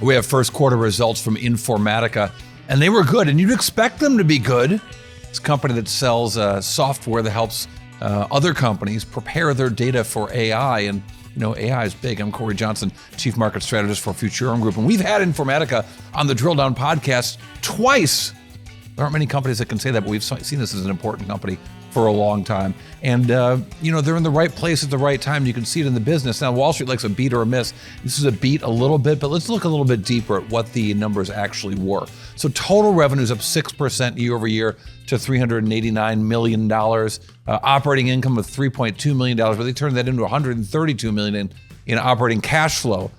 We have first quarter results from Informatica, and they were good, and you'd expect them to be good. It's a company that sells software that helps other companies prepare their data for AI, and AI is big. I'm Cory Johnson, Chief Market Strategist for Futurum Group, and we've had Informatica on the Drill Down podcast twice. There aren't many companies that can say that, but we've seen this as an important company for a long time. And, they're in the right place at the right time. You can see it in the business. Now, Wall Street likes a beat or a miss. This is a beat a little bit, but let's look a little bit deeper at what the numbers actually were. So total revenues up 6% year over year to $389 million. Operating income of $3.2 million, but they turned that into $132 million in operating cash flow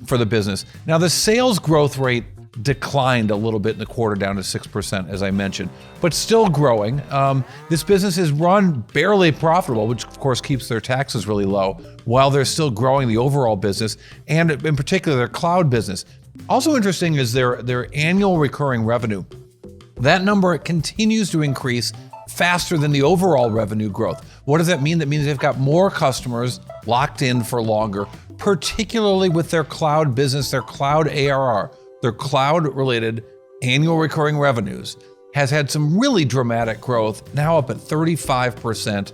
for the business. Now, the sales growth rate declined a little bit in the quarter, down to 6%, as I mentioned, but still growing. This business is run barely profitable, which of course keeps their taxes really low, while they're still growing the overall business, and in particular their cloud business. Also interesting is their annual recurring revenue. That number continues to increase faster than the overall revenue growth. What does that mean? That means they've got more customers locked in for longer, particularly with their cloud business, their cloud ARR. Their cloud-related annual recurring revenues has had some really dramatic growth, now up at 35%,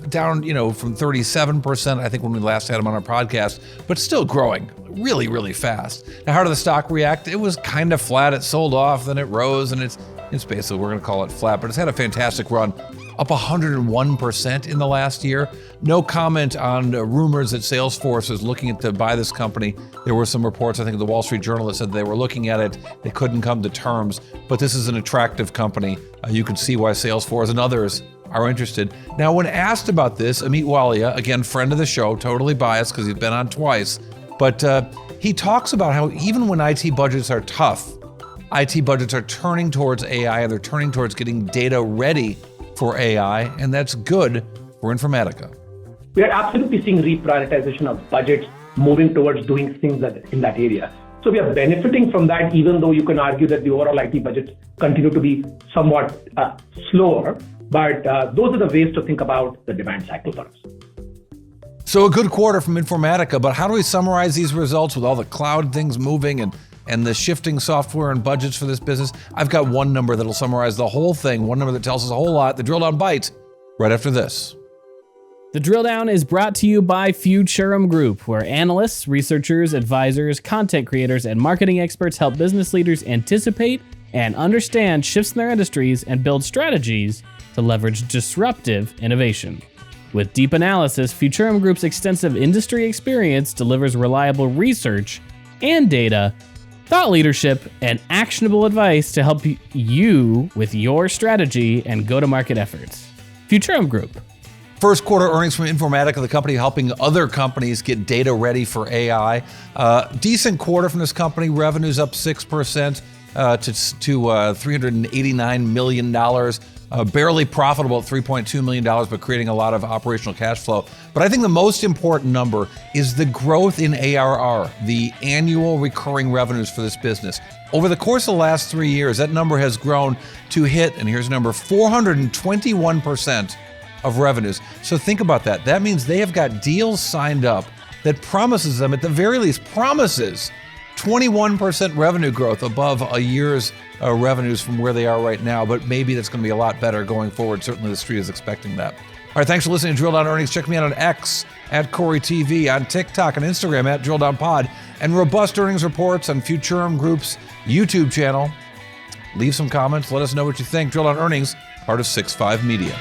down from 37%, I think, when we last had them on our podcast, but still growing really, really fast. Now, how did the stock react? It was kind of flat. It sold off, then it rose, and it's basically, we're going to call it flat, but it's had a fantastic run, up 101% in the last year. No comment on rumors that Salesforce is looking to buy this company. There were some reports, I think the Wall Street Journal, that said they were looking at it. They couldn't come to terms, but this is an attractive company. You can see why Salesforce and others are interested. Now, when asked about this, Amit Walia, again, friend of the show, totally biased because he's been on twice, but he talks about how even when IT budgets are tough, IT budgets are turning towards AI, and they're turning towards getting data ready for AI, and that's good for Informatica. We are absolutely seeing reprioritization of budgets moving towards doing things in that area. So we are benefiting from that, even though you can argue that the overall IT budgets continue to be somewhat slower. But those are the ways to think about the demand cycle for us. So a good quarter from Informatica, but how do we summarize these results with all the cloud things moving and the shifting software and budgets for this business? I've got one number that'll summarize the whole thing, one number that tells us a whole lot, the Drill Down Bite, right after this. The Drill Down is brought to you by Futurum Group, where analysts, researchers, advisors, content creators, and marketing experts help business leaders anticipate and understand shifts in their industries and build strategies to leverage disruptive innovation. With deep analysis, Futurum Group's extensive industry experience delivers reliable research and data, thought leadership, and actionable advice to help you with your strategy and go-to-market efforts. Futurum Group. First quarter earnings from Informatica, the company helping other companies get data ready for AI. Decent quarter from this company, revenues up 6% to $389 million. Barely profitable at $3.2 million, but creating a lot of operational cash flow. But I think the most important number is the growth in ARR, the annual recurring revenues for this business. Over the course of the last 3 years, that number has grown to hit, and here's a number, 421% of revenues. So think about that. That means they have got deals signed up that promises them, at the very least, promises 21% revenue growth above a year's revenues from where they are right now, but maybe that's going to be a lot better going forward. Certainly the street is expecting that. All right, thanks for listening to Drill Down Earnings. Check me out on X, @CoryTV, on TikTok and Instagram, @DrillDownPod, and robust earnings reports on Futurum Group's YouTube channel. Leave some comments. Let us know what you think. Drill Down Earnings, part of 6.5 Media.